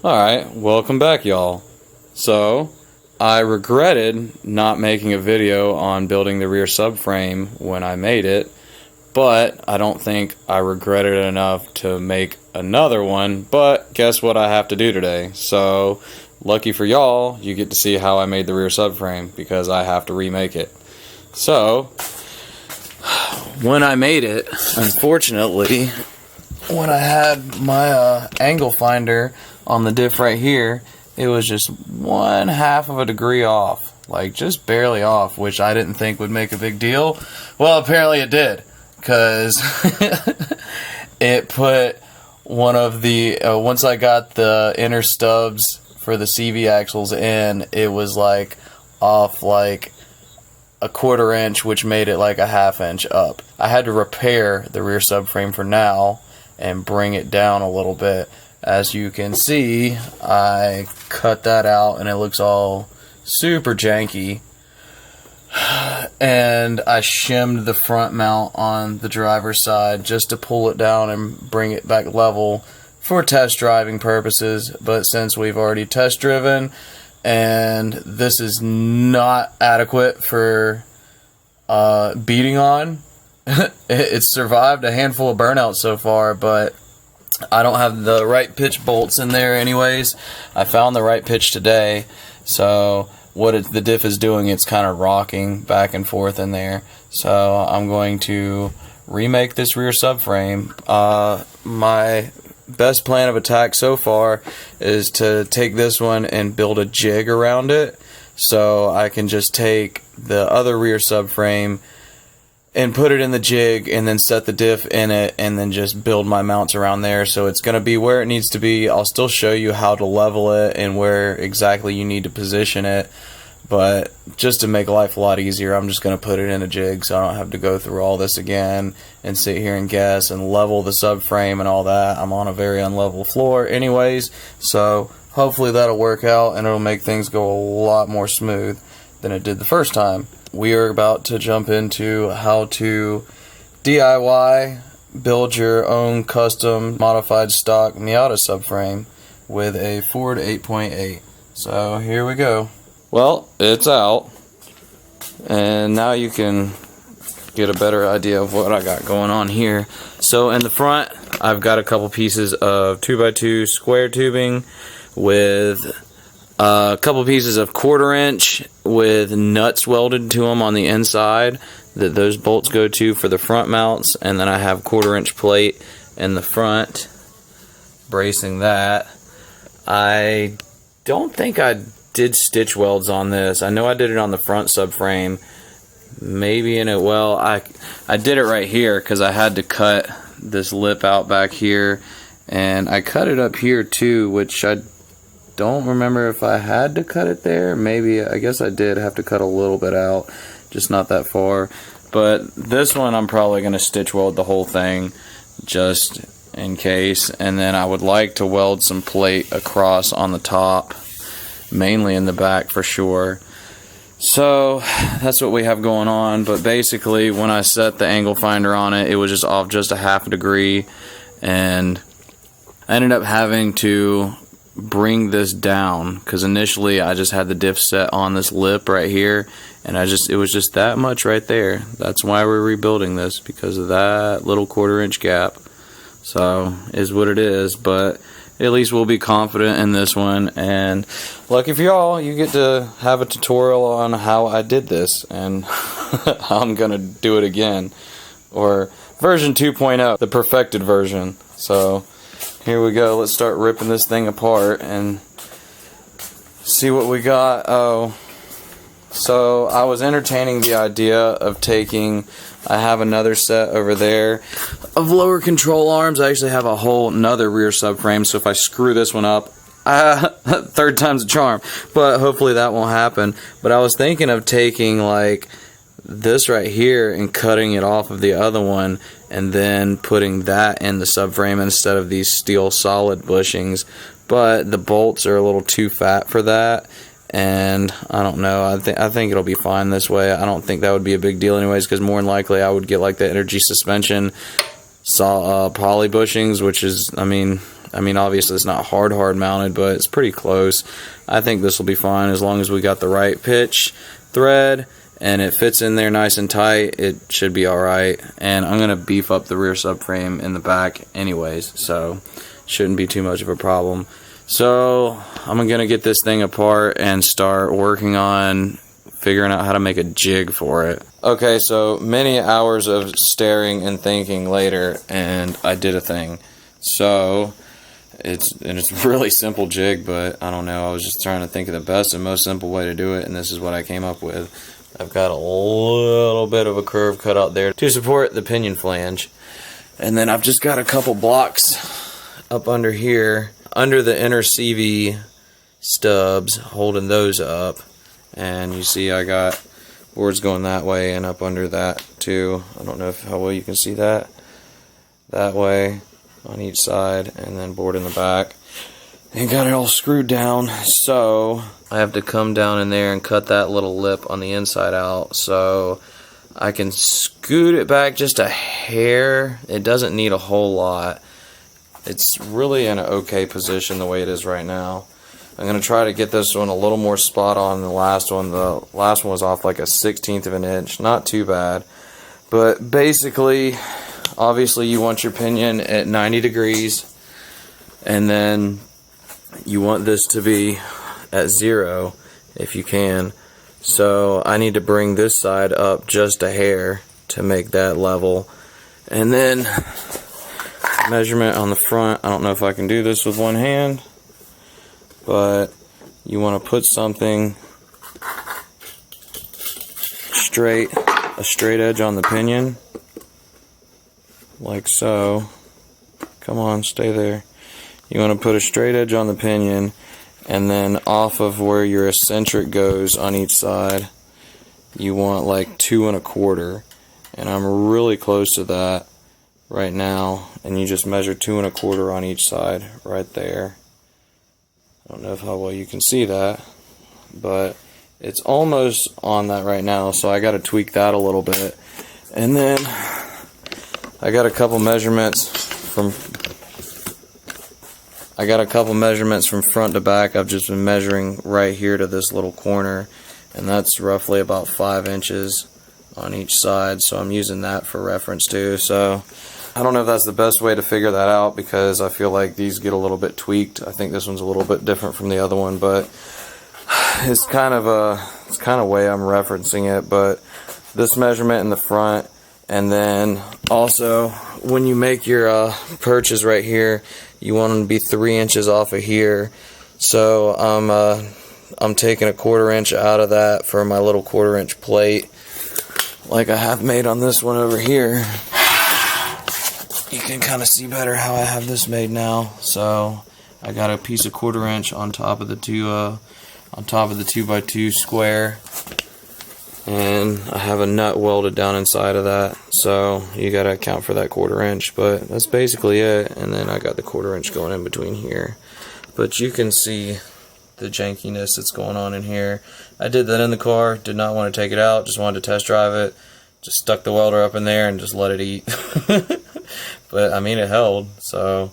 Alright, welcome back, y'all. So, I regretted not making a video on building the rear subframe when I made it, but I don't think I regretted it enough to make another one. But guess what I have to do today? So, lucky for y'all, you get to see how I made the rear subframe because I have to remake it. So, when I made it, unfortunately, when I had my angle finder on the diff right here, it was just 1/2 of a degree off, like just barely off, which I didn't think would make a big deal. Well, apparently it did, because it put one of the once I got the inner stubs for the CV axles in, it was like off like a 1/4 inch, which made it like a 1/2 inch up. I had to repair the rear subframe for now and bring it down a little bit. As you can see, I cut that out and it looks all super janky. And I shimmed the front mount on the driver's side just to pull it down and bring it back level for test driving purposes. But since we've already test driven and this is not adequate for beating on, it's survived a handful of burnouts so far, but I don't have the right pitch bolts in there anyways. I found the right pitch today, so what the diff is doing, it's kind of rocking back and forth in there. So I'm going to remake this rear subframe. My best plan of attack so far is to take this one and build a jig around it, so I can just take the other rear subframe and put it in the jig and then set the diff in it and then just build my mounts around there. So it's going to be where it needs to be. I'll still show you how to level it and where exactly you need to position it, but just to make life a lot easier, I'm just going to put it in a jig so I don't have to go through all this again and sit here and guess and level the subframe and all that. I'm on a very unlevel floor anyways, so hopefully that'll work out and it'll make things go a lot more smooth than it did the first time. We are about to jump into how to DIY, build your own custom modified stock Miata subframe with a Ford 8.8. So here we go. Well, it's out, and now you can get a better idea of what I got going on here. So in the front, I've got a couple pieces of 2x2 square tubing with a couple pieces of 1/4 inch with nuts welded to them on the inside that those bolts go to for the front mounts, and then I have 1/4 inch plate in the front bracing that. I don't think I did stitch welds on this. I know I did it on the front subframe, maybe in it. Well, I did it right here because I had to cut this lip out back here, and I cut it up here too, which I don't remember if I had to cut it there. Maybe, I guess I did have to cut a little bit out, just not that far. But this one I'm probably going to stitch weld the whole thing just in case, and then I would like to weld some plate across on the top, mainly in the back for sure. So that's what we have going on. But basically when I set the angle finder on it, it was just off just a 1/2 degree, and I ended up having to bring this down because initially I just had the diff set on this lip right here, and it was just that much right there. That's why we're rebuilding this, because of that little 1/4 inch gap. So is what it is, but at least we'll be confident in this one. And lucky for y'all, you get to have a tutorial on how I did this and how I'm gonna do it again, or version 2.0, the perfected version. So here we go. Let's start ripping this thing apart and see what we got. Oh, so I was entertaining the idea of taking, I have another set over there of lower control arms. I actually have a whole another rear subframe, so if I screw this one up, third time's a charm, but hopefully that won't happen. But I was thinking of taking like this right here and cutting it off of the other one and then putting that in the subframe instead of these steel solid bushings, but the bolts are a little too fat for that, and I don't know, I think it'll be fine this way. I don't think that would be a big deal anyways, because more than likely I would get like the energy suspension poly bushings, which is, I mean, I mean, obviously it's not hard mounted, but it's pretty close. I think this will be fine as long as we got the right pitch thread and it fits in there nice and tight. It should be alright. And I'm going to beef up the rear subframe in the back anyways, so shouldn't be too much of a problem. So I'm going to get this thing apart and start working on figuring out how to make a jig for it. Okay, so many hours of staring and thinking later, and I did a thing. So it's a really simple jig, but I don't know, I was just trying to think of the best and most simple way to do it, and this is what I came up with. I've got a little bit of a curve cut out there to support the pinion flange, and then I've just got a couple blocks up under here, under the inner CV stubs, holding those up. And you see I got boards going that way and up under that too. I don't know how well you can see that. That way on each side, and then board in the back. And got it all screwed down, so I have to come down in there and cut that little lip on the inside out so I can scoot it back just a hair. It doesn't need a whole lot. It's really in an okay position the way it is right now. I'm going to try to get this one a little more spot on than the last one. The last one was off like a 1/16 of an inch. Not too bad. But basically, obviously you want your pinion at 90 degrees. And then you want this to be at 0 if you can. So I need to bring this side up just a hair to make that level. And then measurement on the front. I don't know if I can do this with one hand, but you want to put something straight, a straight edge on the pinion, like so. Come on, stay there. You want to put a straight edge on the pinion, and then off of where your eccentric goes on each side, you want like 2 1/4, and I'm really close to that right now, and you just measure 2 1/4 on each side right there. I don't know how well you can see that, but it's almost on that right now, so I got to tweak that a little bit. And then I got a couple measurements from front to back. I've just been measuring right here to this little corner, and that's roughly about 5 inches on each side, so I'm using that for reference too. So I don't know if that's the best way to figure that out, because I feel like these get a little bit tweaked. I think this one's a little bit different from the other one, but it's kind of way I'm referencing it. But this measurement in the front, and then also when you make your perches right here, you want them to be 3 inches off of here. So I'm taking a 1/4 inch out of that for my little 1/4 inch plate, like I have made on this one over here. You can kind of see better how I have this made now. So I got a piece of 1/4 inch on top of the 2x2 square, and I have a nut welded down inside of that. So you got to account for that 1/4 inch, but that's basically it. And then I got the 1/4 inch going in between here. But you can see the jankiness that's going on in here. I did that in the car. Did not want to take it out. Just wanted to test drive it. Just stuck the welder up in there and just let it eat. But I mean, it held. So,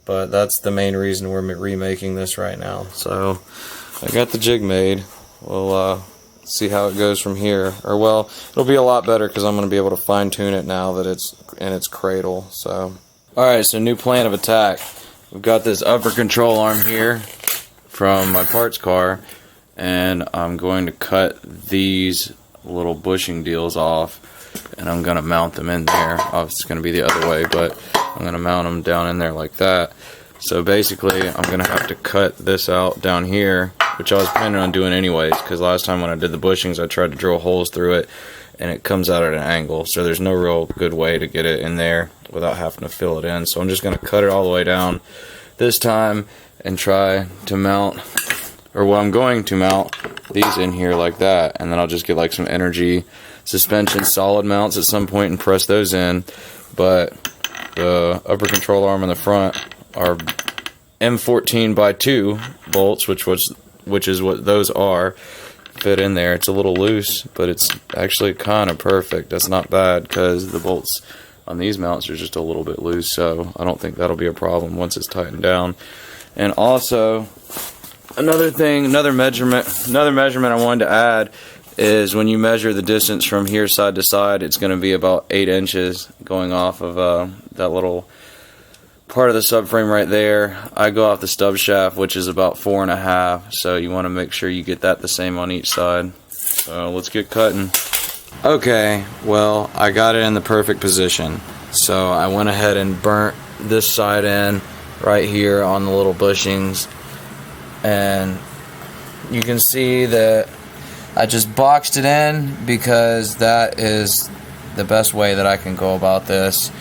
but that's the main reason we're remaking this right now. So I got the jig made. We'll see how it goes from here. Or well, it'll be a lot better because I'm going to be able to fine tune it now that it's in its cradle. So, alright, so new plan of attack. We've got this upper control arm here from my parts car, and I'm going to cut these little bushing deals off, and I'm going to mount them in there. Oh, it's going to be the other way, but I'm going to mount them down in there like that. So basically, I'm going to have to cut this out down here, which I was planning on doing anyways, because last time when I did the bushings, I tried to drill holes through it, and it comes out at an angle. So there's no real good way to get it in there without having to fill it in. So I'm just going to cut it all the way down this time and try to mount, or well, I'm going to mount these in here like that, and then I'll just get like some energy suspension solid mounts at some point and press those in. But the upper control arm in the front are M14x2 bolts, which is what those are, fit in there. It's a little loose, but it's actually kind of perfect. That's not bad because the bolts On these mounts, they're just a little bit loose, so I don't think that'll be a problem once it's tightened down. And also, another measurement I wanted to add is when you measure the distance from here side to side, it's going to be about 8 inches going off of that little part of the subframe right there. I go off the stub shaft, which is about 4.5, so you want to make sure you get that the same on each side. So let's get cutting. Okay, well, I got it in the perfect position, so I went ahead and burnt this side in right here on the little bushings, and you can see that I just boxed it in because that is the best way that I can go about this.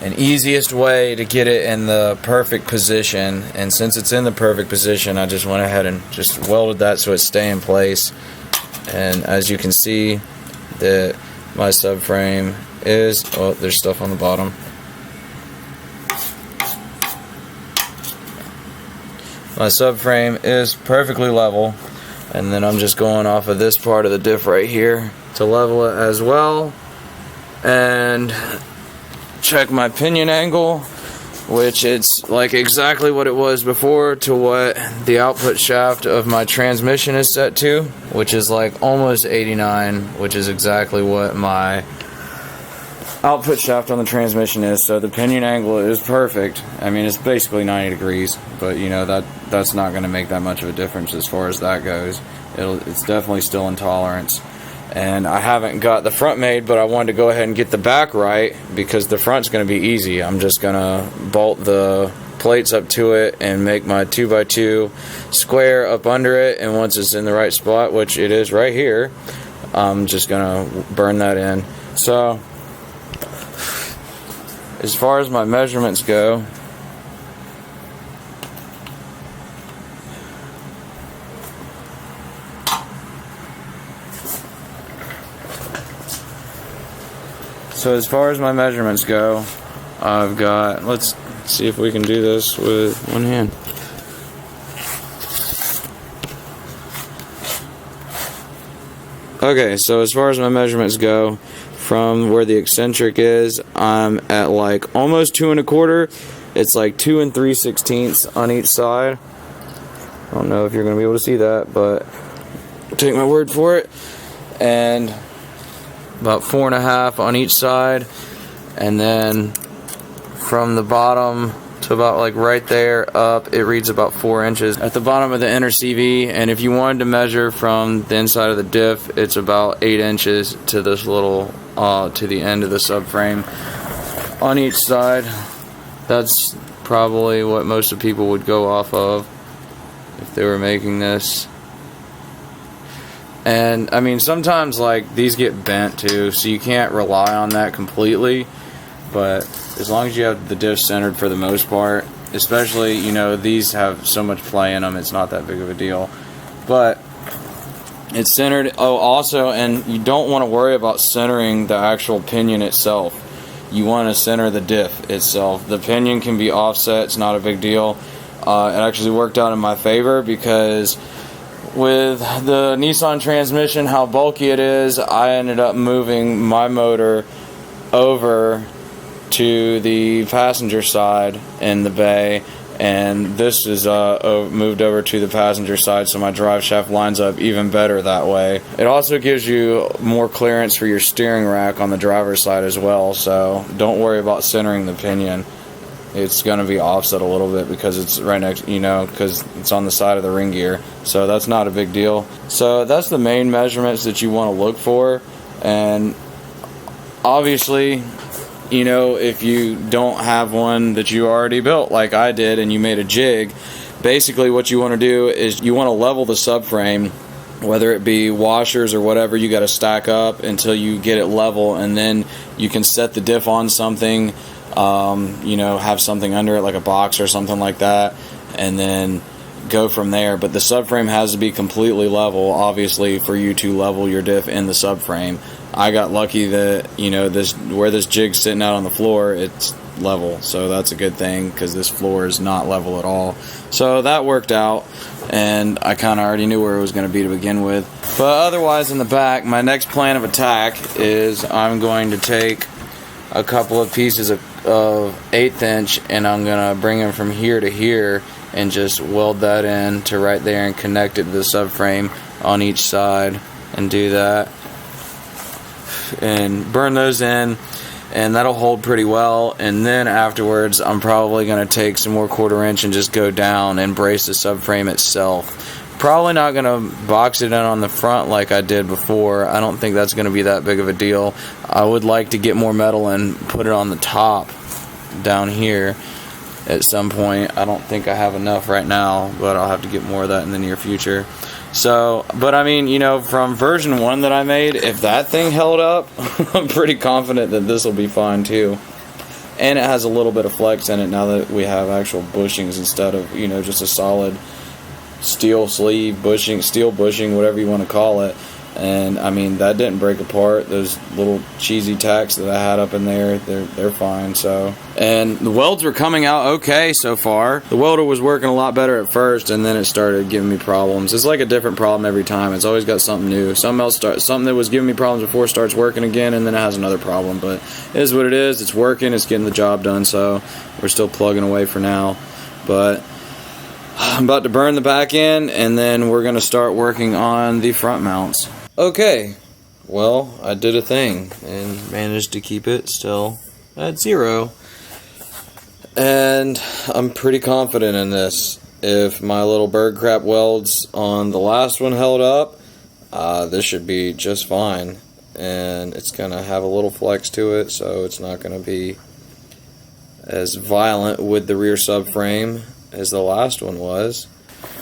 An easiest way to get it in the perfect position, and since it's in the perfect position, I just went ahead and just welded that so it stay in place. And as you can see, that my subframe is, oh, there's stuff on the bottom. My subframe is perfectly level, and then I'm just going off of this part of the diff right here to level it as well. And check my pinion angle, which it's like exactly what it was before to what the output shaft of my transmission is set to, which is like almost 89, which is exactly what my output shaft on the transmission is. So the pinion angle is perfect. I mean, it's basically 90 degrees, but you know, that's not going to make that much of a difference as far as that goes. It's definitely still in tolerance. And I haven't got the front made, but I wanted to go ahead and get the back right because the front's going to be easy. I'm just going to bolt the plates up to it and make my 2x2 square up under it, and once it's in the right spot, which it is right here, I'm just going to burn that in. So as far as my measurements go, I've got, let's see if we can do this with one hand. Okay, so as far as my measurements go, from where the eccentric is, I'm at like almost 2 1/4. It's like 2 3/16 on each side. I don't know if you're going to be able to see that, but take my word for it. And about 4.5 on each side, and then from the bottom to about like right there up, it reads about 4 inches at the bottom of the inner CV. And if you wanted to measure from the inside of the diff, it's about 8 inches to this little to the end of the subframe on each side. That's probably what most of people would go off of if they were making this. And I mean, sometimes like these get bent too, so you can't rely on that completely, but as long as you have the diff centered for the most part, especially, you know, these have so much play in them, it's not that big of a deal. But it's centered. Oh, also, and you don't want to worry about centering the actual pinion itself. You want to center the diff itself. The pinion can be offset, it's not a big deal. It actually worked out in my favor because with the Nissan transmission, how bulky it is, I ended up moving my motor over to the passenger side in the bay, and this is moved over to the passenger side, so my drive shaft lines up even better that way. It also gives you more clearance for your steering rack on the driver's side as well, so don't worry about centering the pinion. It's going to be offset a little bit because it's right next, you know, because it's on the side of the ring gear. So that's not a big deal. So that's the main measurements that you want to look for. And obviously, you know, if you don't have one that you already built like I did and you made a jig, basically what you want to do is you want to level the subframe, whether it be washers or whatever. You got to stack up until you get it level, and then you can set the diff on something. You know, have something under it like a box or something like that, and then go from there. But the subframe has to be completely level, obviously, for you to level your diff in the subframe. I got lucky that, you know, where this jig's sitting out on the floor, it's level, so that's a good thing because this floor is not level at all. So that worked out, and I kind of already knew where it was going to be to begin with. But otherwise, in the back, my next plan of attack is I'm going to take a couple of pieces of 1/8 inch, and I'm gonna bring them from here to here and just weld that in to right there and connect it to the subframe on each side and do that and burn those in, and that'll hold pretty well. And then afterwards I'm probably going to take some more 1/4 inch and just go down and brace the subframe itself. Probably not going to box it in on the front like I did before. I don't think that's going to be that big of a deal. I would like to get more metal and put it on the top down here at some point. I don't think I have enough right now, but I'll have to get more of that in the near future. So, but I mean, you know, from version 1 that I made, if that thing held up, I'm pretty confident that this will be fine too. And it has a little bit of flex in it now that we have actual bushings instead of, you know, just a solid steel sleeve bushing, steel bushing, whatever you want to call it. And I mean, that didn't break apart. Those little cheesy tacks that I had up in there, they're fine. So, and the welds were coming out okay so far. The welder was working a lot better at first, and then it started giving me problems. It's like a different problem every time. It's always got something new. Something that was giving me problems before starts working again, and then it has another problem. But it is what it is. It's working. It's getting the job done. So we're still plugging away for now. But I'm about to burn the back end, and then we're going to start working on the front mounts. Okay, well, I did a thing and managed to keep it still at 0. And I'm pretty confident in this. If my little bird crap welds on the last one held up, this should be just fine. And it's going to have a little flex to it, so it's not going to be as violent with the rear subframe as the last one was.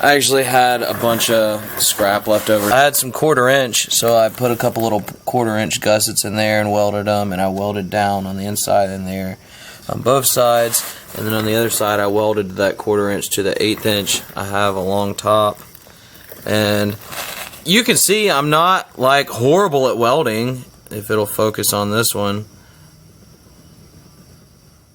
I actually had a bunch of scrap left over. I had some 1/4 inch, so I put a couple little 1/4 inch gussets in there and welded them, and I welded down on the inside in there on both sides, and then on the other side I welded that 1/4 inch to the 1/8 inch I have along top. And you can see I'm not like horrible at welding, if it'll focus on this one.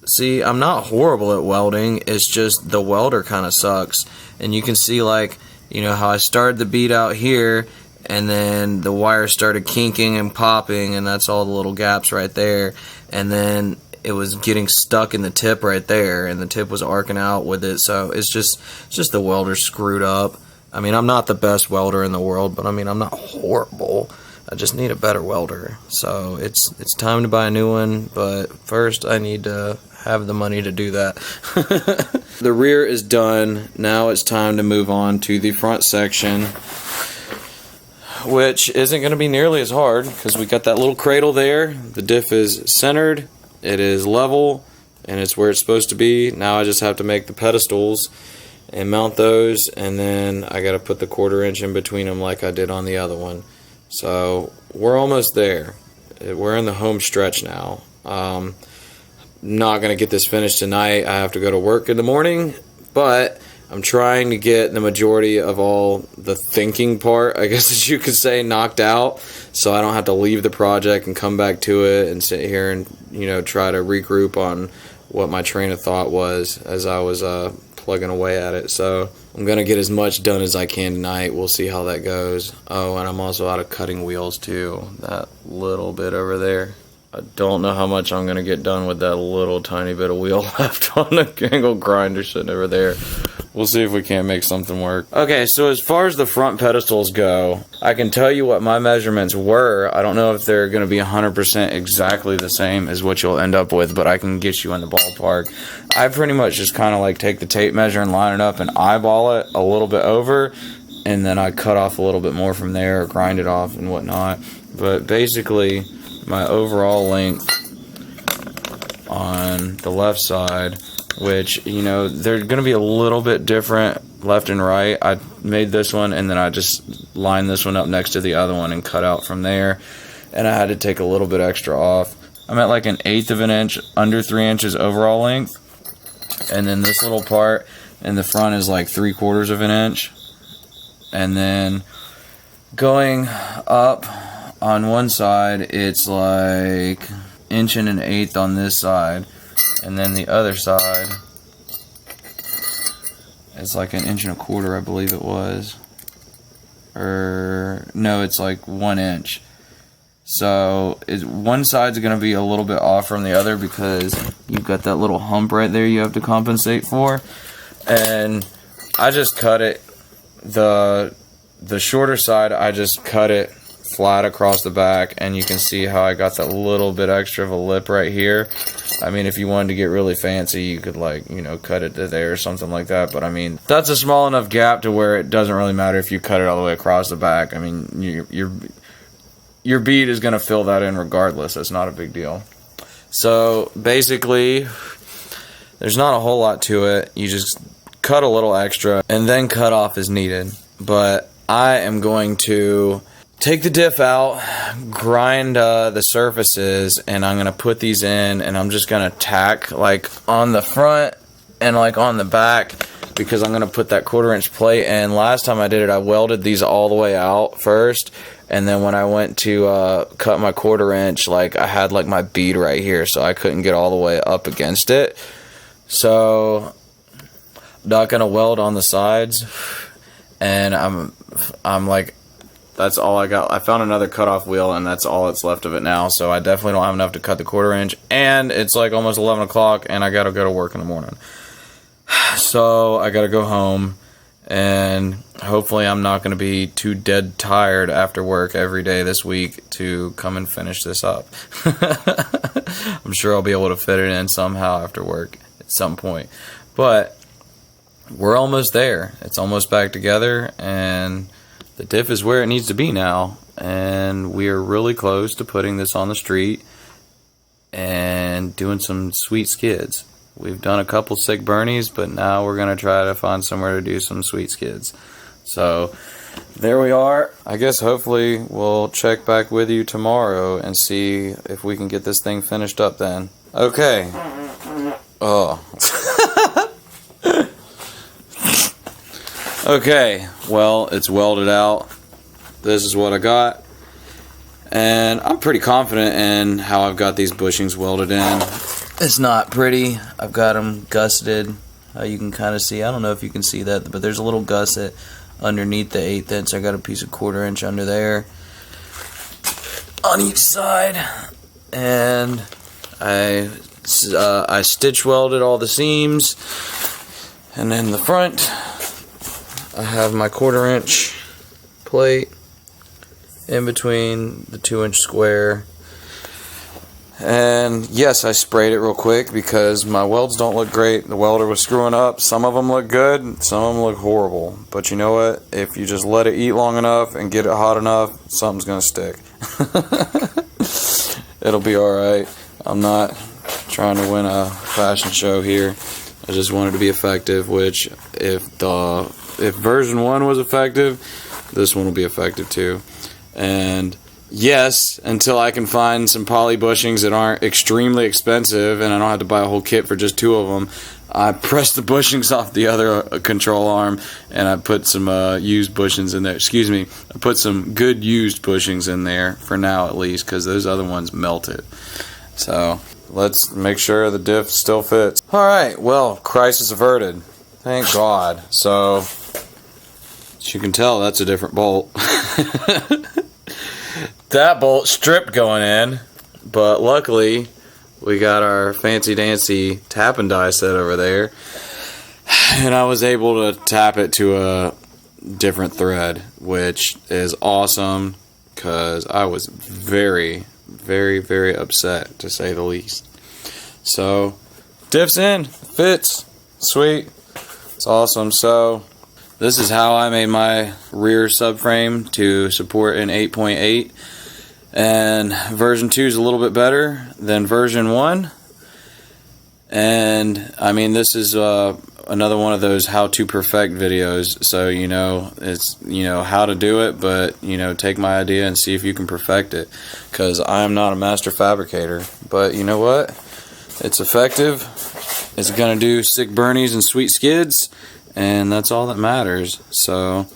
See, I'm not horrible at welding, it's just the welder kind of sucks. And you can see, like, you know, how I started the bead out here, and then the wire started kinking and popping, and that's all the little gaps right there. And then it was getting stuck in the tip right there, and the tip was arcing out with it. So it's just the welder screwed up. I mean, I'm not the best welder in the world, but I mean, I'm not horrible. I just need a better welder. So it's time to buy a new one, but first I need to have the money to do that. The rear is done. Now it's time to move on to the front section, which isn't going to be nearly as hard because we got that little cradle there. The diff is centered, it is level, and it's where it's supposed to be. Now I just have to make the pedestals and mount those, and then I got to put the 1/4 inch in between them like I did on the other one. So we're almost there. We're in the home stretch now. Not going to get this finished tonight. I have to go to work in the morning, but I'm trying to get the majority of all the thinking part, I guess as you could say, knocked out, so I don't have to leave the project and come back to it and sit here and, you know, try to regroup on what my train of thought was as I was plugging away at it. So I'm going to get as much done as I can tonight. We'll see how that goes. Oh, and I'm also out of cutting wheels too. That little bit over there. I don't know how much I'm going to get done with that little tiny bit of wheel left on the angle grinder sitting over there. We'll see if we can't make something work. Okay, so as far as the front pedestals go, I can tell you what my measurements were. I don't know if they're going to be 100% exactly the same as what you'll end up with, but I can get you in the ballpark. I pretty much just kind of like take the tape measure and line it up and eyeball it a little bit over, and then I cut off a little bit more from there or grind it off and whatnot. But basically, my overall length on the left side, which, you know, they're going to be a little bit different left and right. I made this one, and then I just lined this one up next to the other one and cut out from there. And I had to take a little bit extra off. I'm at like 1/8 of an inch, under 3 inches overall length. And then this little part in the front is like 3/4 of an inch. And then going up on one side, it's like 1 1/8 inches on this side, and then the other side is like 1 1/4 inches, I believe it was. Or no, it's like 1 inch. So one side's going to be a little bit off from the other because you've got that little hump right there you have to compensate for. And I just cut it, the shorter side, I just cut it flat across the back, and you can see how I got that little bit extra of a lip right here. I mean, if you wanted to get really fancy, you could, like, you know, cut it to there or something like that. But I mean, that's a small enough gap to where it doesn't really matter if you cut it all the way across the back. I mean, your bead is going to fill that in regardless. It's not a big deal. So basically, there's not a whole lot to it. You just cut a little extra and then cut off as needed. But I am going to take the diff out, grind the surfaces, and I'm going to put these in, and I'm just going to tack like on the front and like on the back, because I'm going to put that 1/4 inch plate in. Last time I did it, I welded these all the way out first, and then when I went to cut my 1/4 inch, like I had like my bead right here, so I couldn't get all the way up against it. So I'm not going to weld on the sides, and I'm like, that's all I got. I found another cutoff wheel, and that's all that's left of it now. So I definitely don't have enough to cut the 1/4 inch. And it's like almost 11 o'clock, and I got to go to work in the morning. So I got to go home, and hopefully I'm not going to be too dead tired after work every day this week to come and finish this up. I'm sure I'll be able to fit it in somehow after work at some point. But we're almost there. It's almost back together, and the diff is where it needs to be now, and we are really close to putting this on the street and doing some sweet skids. We've done a couple sick burnies, but now we're going to try to find somewhere to do some sweet skids. So there we are. I guess hopefully we'll check back with you tomorrow and see if we can get this thing finished up then. Okay. Oh. Okay, well, it's welded out. This is what I got. And I'm pretty confident in how I've got these bushings welded in. It's not pretty. I've got them gusseted. You can kind of see, I don't know if you can see that, but there's a little gusset underneath the 1/8 inch. I got a piece of 1/4 inch under there on each side. And I stitch welded all the seams. And then the front, I have my 1/4 inch plate in between the 2 inch square. And yes, I sprayed it real quick because my welds don't look great. The welder was screwing up. Some of them look good, some of them look horrible. But you know what? If you just let it eat long enough and get it hot enough, something's going to stick. It'll be alright. I'm not trying to win a fashion show here. I just wanted to be effective, which if version 1 was effective, this one will be effective too. And yes, until I can find some poly bushings that aren't extremely expensive and I don't have to buy a whole kit for just 2 of them, I pressed the bushings off the other control arm, and I put some used bushings in there. Excuse me, I put some good used bushings in there for now at least, because those other ones melted. So let's make sure the diff still fits. Alright, well, crisis averted. Thank God. So, as you can tell, that's a different bolt. That bolt stripped going in, but luckily we got our fancy dancy tap and die set over there, and I was able to tap it to a different thread, which is awesome because I was very, very, very upset, to say the least. So diff's in, fits, sweet, it's awesome. So this is how I made my rear subframe to support an 8.8. And version 2 is a little bit better than version 1. And I mean, this is another one of those how to perfect videos. So, you know, it's, you know, how to do it, but, you know, take my idea and see if you can perfect it. Because I am not a master fabricator. But you know what? It's effective. It's going to do sick burnies and sweet skids. And that's all that matters. So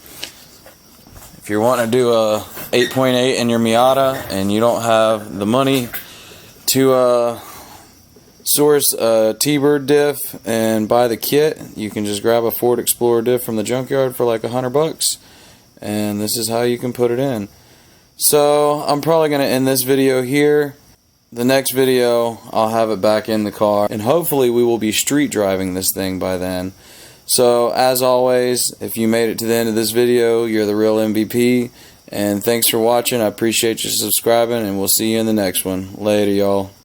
if you're wanting to do a 8.8 in your Miata and you don't have the money to source a T-Bird diff and buy the kit, you can just grab a Ford Explorer diff from the junkyard for like $100, and this is how you can put it in. So I'm probably going to end this video here. The next video, I'll have it back in the car, and hopefully we will be street driving this thing by then. So as always, if you made it to the end of this video, you're the real MVP, and thanks for watching. I appreciate you subscribing, and we'll see you in the next one. Later, y'all.